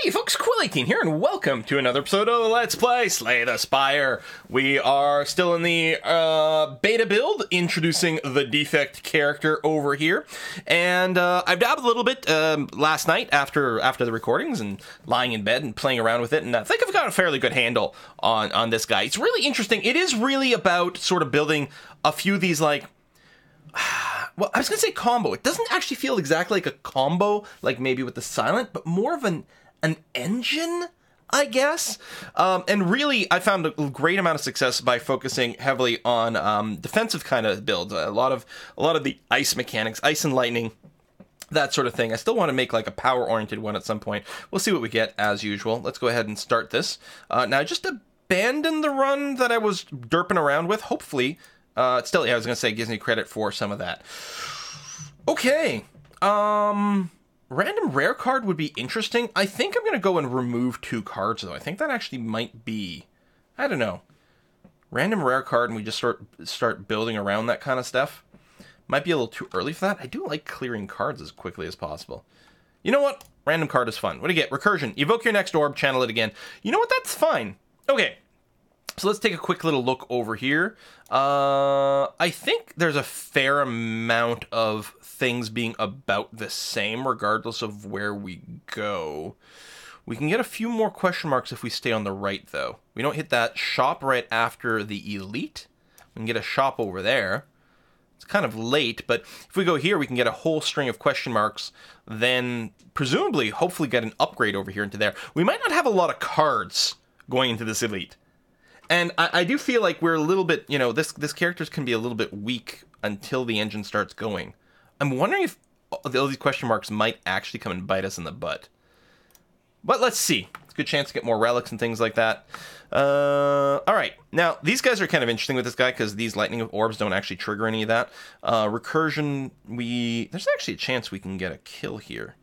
Hey folks, Quill18 here, and welcome to another episode of Let's Play Slay the Spire. We are still in the beta build, introducing the Defect character over here. And I've dabbled a little bit last night after the recordings, and lying in bed and playing around with it, and I think I've got a fairly good handle on this guy. It's really interesting. It is really about sort of building a few of these, like, well, I was going to say combo. It doesn't actually feel exactly like a combo, like maybe with the silent, but more of an engine, I guess. And really, I found a great amount of success by focusing heavily on defensive kind of builds. A lot of the ice mechanics, ice and lightning, that sort of thing. I still want to make like a power-oriented one at some point. We'll see what we get as usual. Let's go ahead and start this. Now, just abandon the run that I was derping around with. Hopefully, still, yeah, I was going to say, it gives me credit for some of that. Okay. Random rare card would be interesting. I think I'm going to go and remove 2 cards, though. I think that actually might be, I don't know. Random rare card, and we just start building around that kind of stuff. Might be a little too early for that. I do like clearing cards as quickly as possible. You know what? Random card is fun. What do you get? Recursion. Evoke your next orb, channel it again. You know what? That's fine. Okay. So let's take a quick little look over here. I think there's a fair amount of things being about the same, regardless of where we go. We can get a few more question marks if we stay on the right, though. We don't hit that shop right after the elite. We can get a shop over there. It's kind of late, but if we go here, we can get a whole string of question marks, then presumably, hopefully get an upgrade over here into there. We might not have a lot of cards going into this elite. And I do feel like we're a little bit, you know, this characters can be a little bit weak until the engine starts going. I'm wondering if all these question marks might actually come and bite us in the butt. But let's see. It's a good chance to get more relics and things like that. Alright, now these guys are kind of interesting with this guy because these lightning orbs don't actually trigger any of that. Recursion, there's actually a chance we can get a kill here.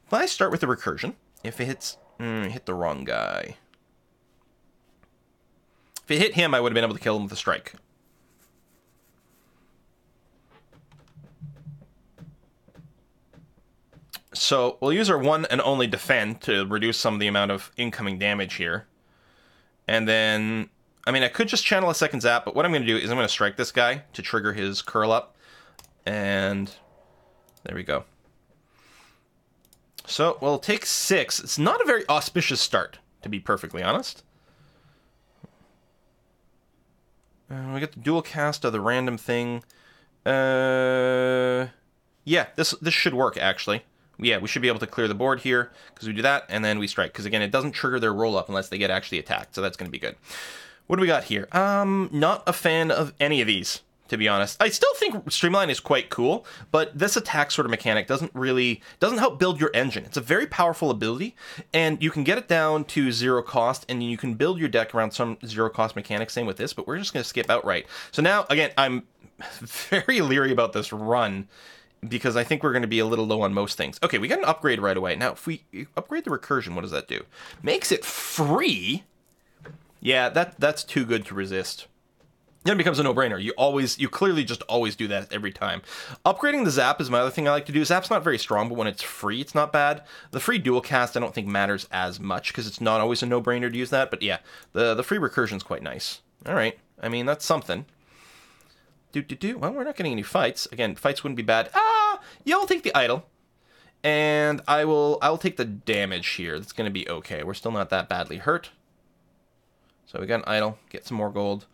If I start with the recursion, if it hits, hit the wrong guy. If it hit him, I would have been able to kill him with a strike. So we'll use our one and only defend to reduce some of the amount of incoming damage here. And then, I mean, I could just channel a second zap, but what I'm going to do is I'm going to strike this guy to trigger his curl up. And there we go. So we'll take 6. It's not a very auspicious start, to be perfectly honest. We get the dual cast of the random thing. Yeah, this should work, actually. Yeah, we should be able to clear the board here, because we do that, and then we strike. Because, again, it doesn't trigger their roll-up unless they get actually attacked, so that's going to be good. What do we got here? Not a fan of any of these, to be honest. I still think Streamline is quite cool, but this attack sort of mechanic doesn't help build your engine. It's a very powerful ability, and you can get it down to 0 cost, and you can build your deck around some 0 cost mechanic. Same with this, but we're just going to skip outright. So now, again, I'm very leery about this run, because I think we're going to be a little low on most things. Okay, we got an upgrade right away. Now, if we upgrade the recursion, what does that do? Makes it free? Yeah, that's too good to resist. Then it becomes a no-brainer. You clearly just always do that every time. Upgrading the zap is my other thing I like to do. Zap's not very strong, but when it's free, it's not bad. The free dual cast I don't think matters as much, because it's not always a no-brainer to use that. But yeah, the free recursion's quite nice. All right, I mean, that's something. Well, we're not getting any fights. Again, fights wouldn't be bad. Yeah, I'll take the idol. And I'll take the damage here. That's going to be okay. We're still not that badly hurt. So we got an idol. Get some more gold.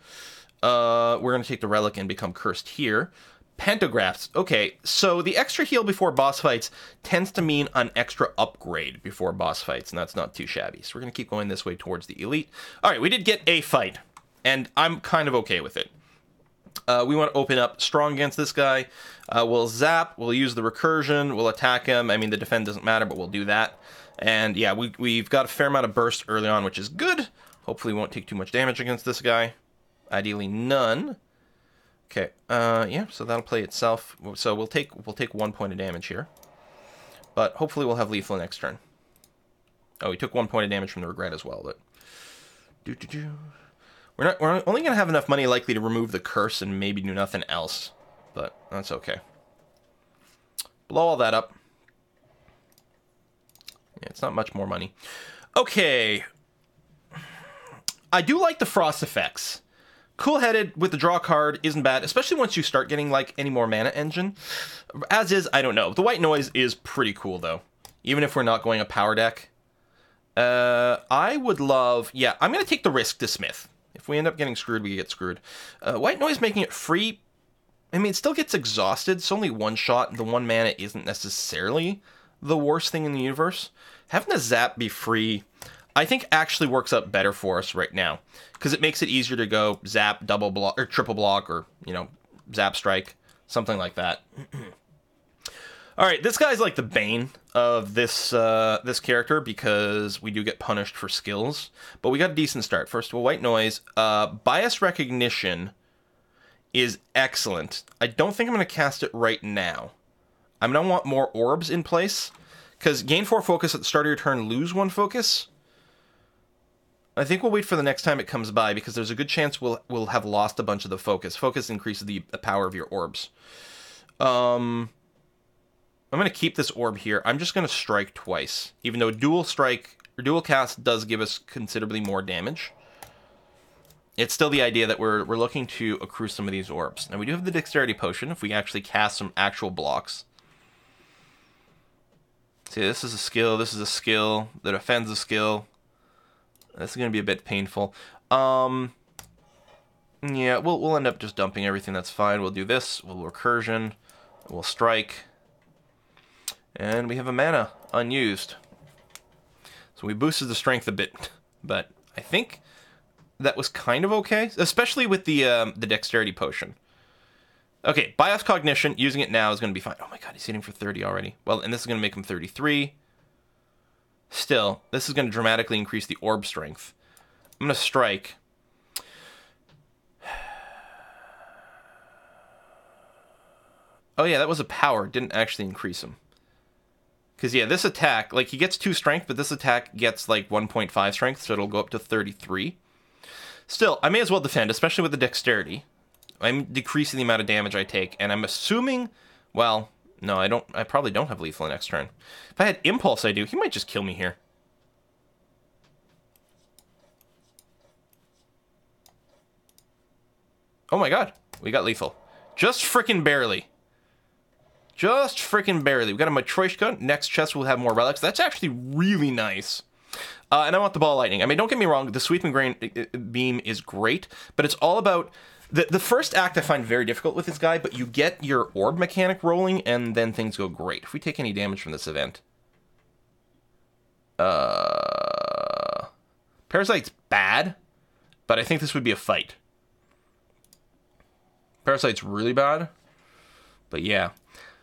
We're going to take the relic and become cursed here. Pantographs. Okay, so the extra heal before boss fights tends to mean an extra upgrade before boss fights, and that's not too shabby. So we're going to keep going this way towards the elite. All right, we did get a fight, and I'm kind of okay with it. We want to open up strong against this guy. We'll zap, we'll use the recursion, we'll attack him. I mean, the defend doesn't matter, but we'll do that. And yeah, we've got a fair amount of burst early on, which is good. Hopefully we won't take too much damage against this guy. Ideally none. Okay, yeah, so that'll play itself. So we'll take 1 point of damage here. But hopefully we'll have lethal next turn. Oh, he took 1 point of damage from the regret as well, but... We're only going to have enough money likely to remove the curse and maybe do nothing else. But that's okay. Blow all that up. Yeah, it's not much more money. Okay. I do like the frost effects. Cool-headed with the draw card isn't bad, especially once you start getting, like, any more mana engine. As is, I don't know. The white noise is pretty cool, though. Even if we're not going a power deck. I would love... Yeah, I'm going to take the risk to Smith. If we end up getting screwed, we get screwed. White noise making it free... I mean, it still gets exhausted. It's only one shot. The one mana isn't necessarily the worst thing in the universe. Having the zap be free, I think actually works out better for us right now. Because it makes it easier to go zap, double block, or triple block, or, you know, zap strike. Something like that. Alright, this guy's like the bane of this this character because we do get punished for skills. But we got a decent start. First of all, white noise. Bias recognition is excellent. I don't think I'm going to cast it right now. I'm going to want more orbs in place. Because gain 4 focus at the start of your turn, lose 1 focus. I think we'll wait for the next time it comes by, because there's a good chance we'll have lost a bunch of the focus. Focus increases the power of your orbs. I'm going to keep this orb here. I'm just going to strike twice. Even though dual strike, or dual cast does give us considerably more damage. It's still the idea that we're looking to accrue some of these orbs. Now, we do have the Dexterity Potion, if we actually cast some actual blocks. See, this is a skill, this is a skill, that offends a skill. This is going to be a bit painful. Yeah, we'll end up just dumping everything, that's fine. We'll do this, we'll recursion, we'll strike. And we have a mana unused. So we boosted the strength a bit, but I think that was kind of okay, especially with the Dexterity Potion. Okay, Bias Cognition, using it now is going to be fine. Oh my god, he's hitting for 30 already. Well, and this is going to make him 33. Still, this is going to dramatically increase the orb strength. I'm going to strike. Oh yeah, that was a power. Didn't actually increase him. Because yeah, this attack, like he gets 2 strength, but this attack gets like 1.5 strength, so it'll go up to 33. Still, I may as well defend, especially with the dexterity. I'm decreasing the amount of damage I take, and I'm assuming... Well, no, I don't. I probably don't have lethal next turn. If I had impulse, I do. He might just kill me here. Oh my god, we got lethal. Just frickin' barely. Just frickin' barely. We got a Matryoshka. Next chest will have more relics. That's actually really nice. And I want the ball lightning. I mean, don't get me wrong, the sweeping grain beam is great, but it's all about... The first act I find very difficult with this guy, but you get your orb mechanic rolling, and then things go great. If we take any damage from this event... Parasite's bad, but I think this would be a fight. Parasite's really bad, but yeah.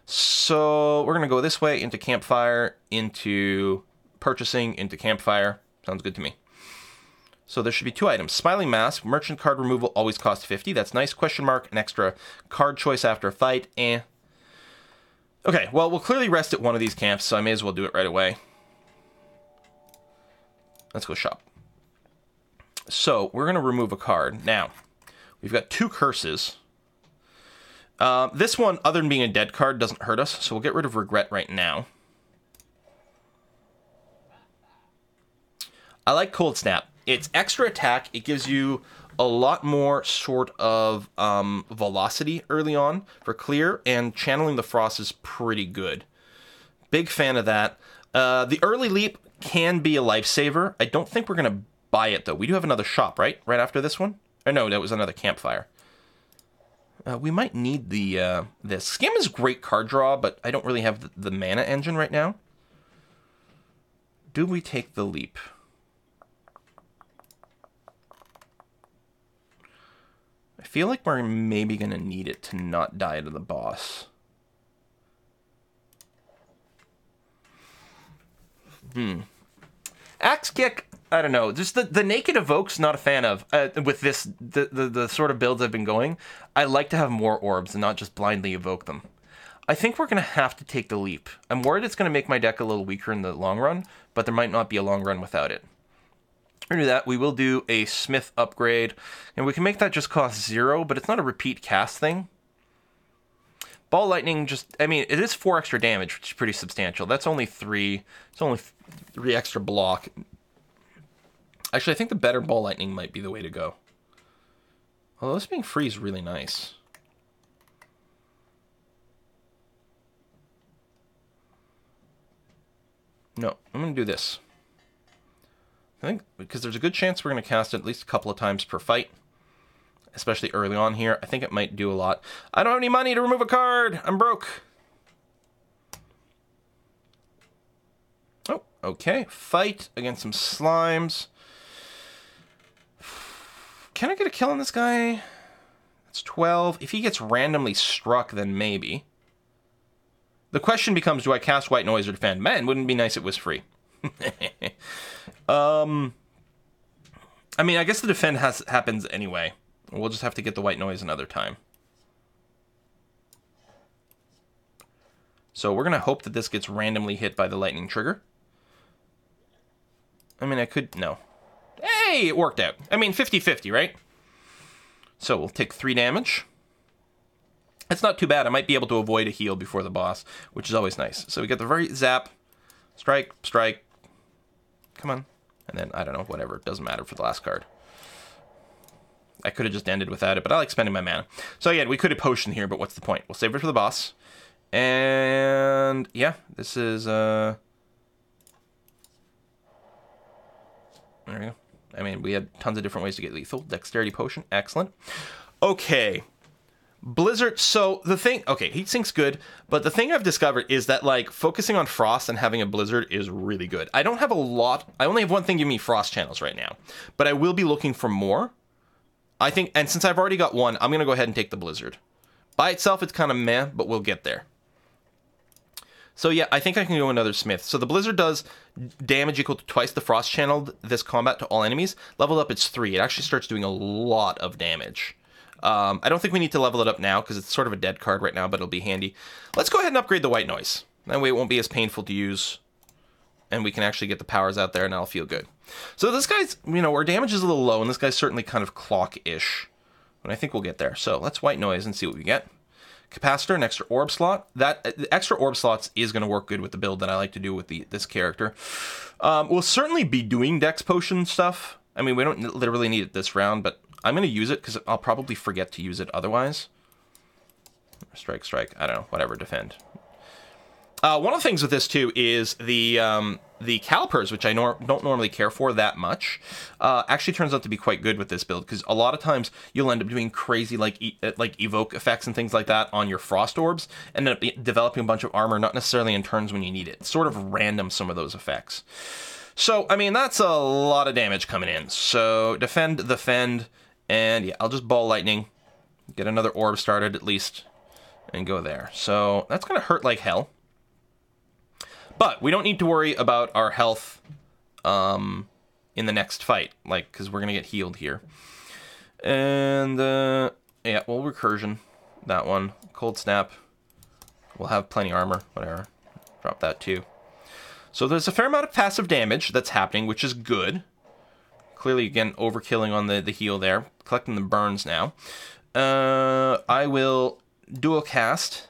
So, we're going to go this way, into Campfire, into Purchasing, into Campfire. Sounds good to me. So there should be 2 items. Smiling Mask, merchant card removal always costs 50. That's nice. Question mark, an extra card choice after a fight. Okay, well, we'll clearly rest at one of these camps, so I may as well do it right away. Let's go shop. So, we're going to remove a card. Now, we've got 2 curses. This one, other than being a dead card, doesn't hurt us, so we'll get rid of Regret right now. I like Cold Snap. It's extra attack. It gives you a lot more sort of velocity early on for clear, and channeling the frost is pretty good. Big fan of that. The early leap can be a lifesaver. I don't think we're going to buy it, though. We do have another shop, right? Right after this one? Or no, that was another campfire. We might need the this. Scam is a great card draw, but I don't really have the mana engine right now. Do we take the leap? I feel like we're maybe going to need it to not die to the boss. Axe Kick, I don't know. Just the naked evoke's not a fan of. With this, the sort of builds I've been going, I like to have more orbs and not just blindly evoke them. I think we're going to have to take the leap. I'm worried it's going to make my deck a little weaker in the long run, but there might not be a long run without it. We're going to do that. We will do a Smith upgrade, and we can make that just cost 0, but it's not a repeat cast thing. Ball Lightning just, I mean, it is 4 extra damage, which is pretty substantial. That's only 3. It's only 3 extra block. Actually, I think the better ball lightning might be the way to go. Although this being free is really nice. No, I'm going to do this. I think because there's a good chance we're going to cast it at least a couple of times per fight. Especially early on here. I think it might do a lot. I don't have any money to remove a card. I'm broke. Oh, okay. Fight against some slimes. Can I get a kill on this guy? That's 12. If he gets randomly struck, then maybe. The question becomes, do I cast White Noise or defend? Man, wouldn't it be nice if it was free? I mean, I guess the defend happens anyway. We'll just have to get the White Noise another time. So we're going to hope that this gets randomly hit by the lightning trigger. I mean, I could... No. Hey, it worked out. I mean, 50-50, right? So we'll take 3 damage. It's not too bad. I might be able to avoid a heal before the boss, which is always nice. So we get the very zap, strike, strike. Come on. And then, I don't know, whatever. It doesn't matter for the last card. I could have just ended without it, but I like spending my mana. So yeah, we could have potion here, but what's the point? We'll save it for the boss. And yeah, this is... There we go. I mean, we had tons of different ways to get lethal. Dexterity potion. Excellent. Okay. Blizzard, so the thing, okay, heat sink's good, but the thing I've discovered is that, like, focusing on frost and having a blizzard is really good. I don't have a lot, I only have one thing giving me frost channels right now, but I will be looking for more. I think, and since I've already got one, I'm going to go ahead and take the blizzard. By itself, it's kind of meh, but we'll get there. So yeah, I think I can go another smith. So the blizzard does damage equal to twice the frost channeled this combat to all enemies. Leveled up, it's 3. It actually starts doing a lot of damage. I don't think we need to level it up now because it's sort of a dead card right now, but it'll be handy. Let's go ahead and upgrade the White Noise. That way it won't be as painful to use, and we can actually get the powers out there, and I'll feel good. So this guy's, you know, our damage is a little low, and this guy's certainly kind of clock-ish, but I think we'll get there. So let's White Noise and see what we get. Capacitor, an extra orb slot. The extra orb slots is going to work good with the build that I like to do with this character. We'll certainly be doing Dex Potion stuff. I mean, we don't literally need it this round, but I'm going to use it because I'll probably forget to use it otherwise. Strike, strike. I don't know. Whatever. Defend. One of the things with this, too, is the calipers, which I don't normally care for that much, actually turns out to be quite good with this build, because a lot of times you'll end up doing crazy, like evoke effects and things like that on your frost orbs, and end up developing a bunch of armor, not necessarily in turns when you need it. It's sort of random, some of those effects. So, I mean, that's a lot of damage coming in. So, defend, and yeah, I'll just ball lightning, get another orb started at least, and go there. So, that's going to hurt like hell. But we don't need to worry about our health in the next fight, like, because we're going to get healed here. And, yeah, we'll recursion that one. Cold snap. We'll have plenty armor, whatever. Drop that too. So there's a fair amount of passive damage that's happening, which is good. Clearly, again, overkilling on the heal there. Collecting the burns now. I will dual cast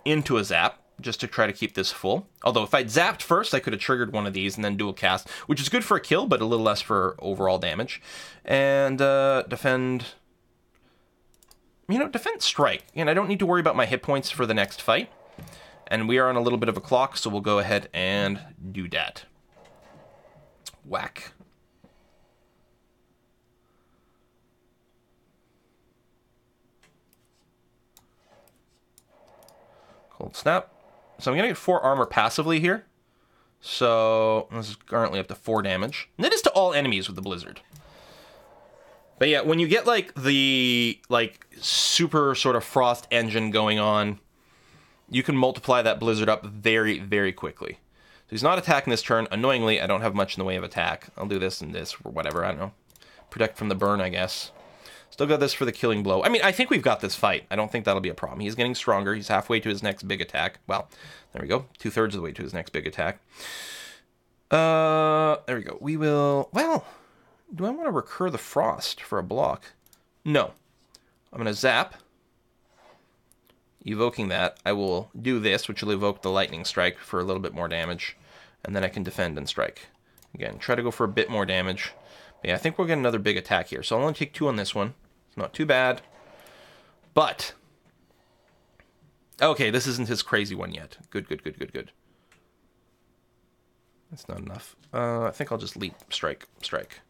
into a zap, just to try to keep this full. Although if I'd zapped first, I could have triggered one of these and then dual cast, which is good for a kill, but a little less for overall damage. And defend... You know, defend strike. And I don't need to worry about my hit points for the next fight. And we are on a little bit of a clock, so we'll go ahead and do that. Whack. Cold snap. So I'm going to get 4 armor passively here. So this is currently up to 4 damage. And that is to all enemies with the blizzard. But yeah, when you get like the super sort of frost engine going on, you can multiply that blizzard up very, very quickly. So he's not attacking this turn. Annoyingly, I don't have much in the way of attack. I'll do this and this or whatever. I don't know. Protect from the burn, I guess. Still got this for the killing blow. I mean, I think we've got this fight. I don't think that'll be a problem. He's getting stronger. He's halfway to his next big attack. Well, there we go. 2/3 of the way to his next big attack. There we go. We will... Well, do I want to recur the frost for a block? No. I'm going to zap. Evoking that. I will do this, which will evoke the lightning strike for a little bit more damage. and then I can defend and strike. Again, try to go for a bit more damage. But yeah, I think we'll get another big attack here. So I'll only take 2 on this one. It's not too bad. But... okay, this isn't his crazy one yet. Good, good, good, good, good. That's not enough. I think I'll just leap, strike, strike.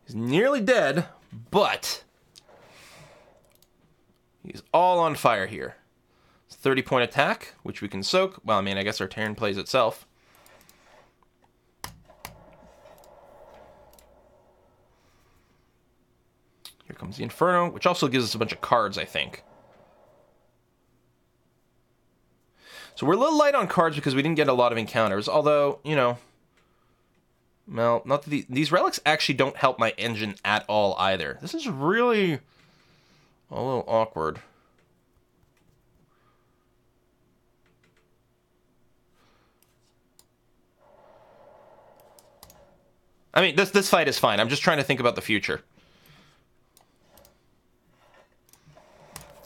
He's nearly dead, but he's all on fire here. It's 30-point attack, which we can soak. Well, I mean, I guess our turn plays itself. Here comes the Inferno, which also gives us a bunch of cards, I think. So we're a little light on cards because we didn't get a lot of encounters, although, you know, well, not that these relics actually don't help my engine at all either. This is really a little awkward. I mean, this fight is fine. I'm just trying to think about the future.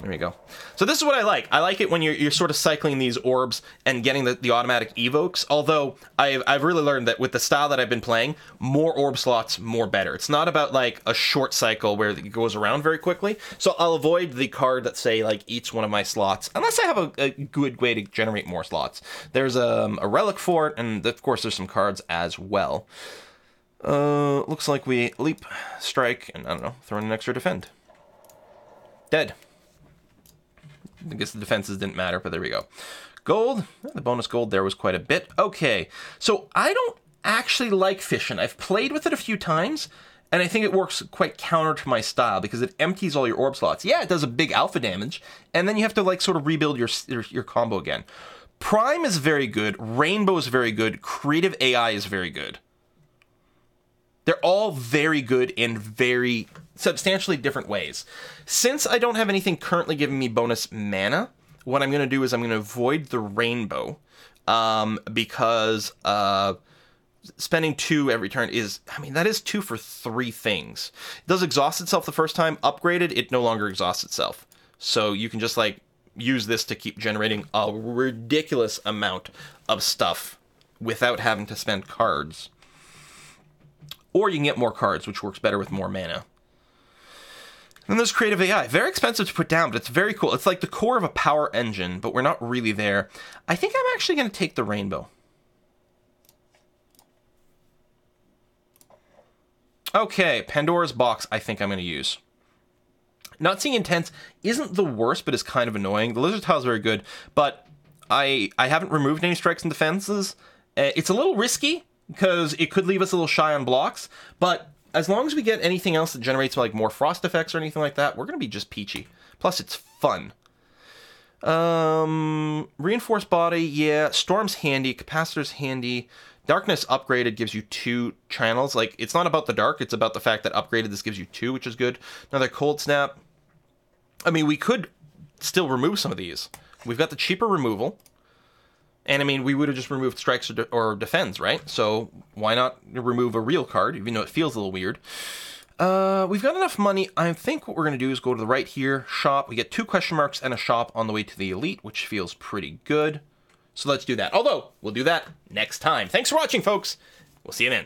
There we go. So this is what I like. I like it when you're sort of cycling these orbs and getting the automatic evokes. Although I've really learned that with the style that I've been playing, more orb slots, more better. It's not about like a short cycle where it goes around very quickly. So I'll avoid the card that say like eats one of my slots, unless I have a good way to generate more slots. There's a relic for it, and of course there's some cards as well. Looks like we leap, strike, and I don't know, throw in an extra defend. Dead. I guess the defenses didn't matter, but there we go. Gold. The bonus gold there was quite a bit. Okay, so I don't actually like Fission. I've played with it a few times, and I think it works quite counter to my style because it empties all your orb slots. Yeah, it does a big alpha damage, and then you have to like sort of rebuild your combo again. Prime is very good. Rainbow is very good. Creative AI is very good. They're all very good in very substantially different ways. Since I don't have anything currently giving me bonus mana, what I'm going to do is I'm going to avoid the rainbow because spending 2 every turn is, I mean, that is 2 for 3 things. It does exhaust itself the first time. Upgraded, it no longer exhausts itself. So you can just like use this to keep generating a ridiculous amount of stuff without having to spend cards. Or you can get more cards, which works better with more mana. Then there's Creative AI. Very expensive to put down, but it's very cool. It's like the core of a power engine, but we're not really there. I think I'm actually going to take the Rainbow. Okay, Pandora's Box I think I'm going to use. Not Seeing Intense isn't the worst, but is kind of annoying. The Lizard Tile is very good, but I haven't removed any strikes and defenses. It's a little risky, because it could leave us a little shy on blocks, but as long as we get anything else that generates like more frost effects or anything like that, we're going to be just peachy. Plus, it's fun. Reinforced body, yeah. Storm's handy. Capacitor's handy. Darkness upgraded gives you 2 channels. Like, it's not about the dark, it's about the fact that upgraded this gives you 2, which is good. Another Cold Snap. I mean, we could still remove some of these. We've got the cheaper removal. And, I mean, we would have just removed strikes or defends, right? So why not remove a real card, even though it feels a little weird? We've got enough money. I think what we're going to do is go to the right here, shop. We get 2 question marks and a shop on the way to the elite, which feels pretty good. So let's do that. Although, we'll do that next time. Thanks for watching, folks. We'll see you then.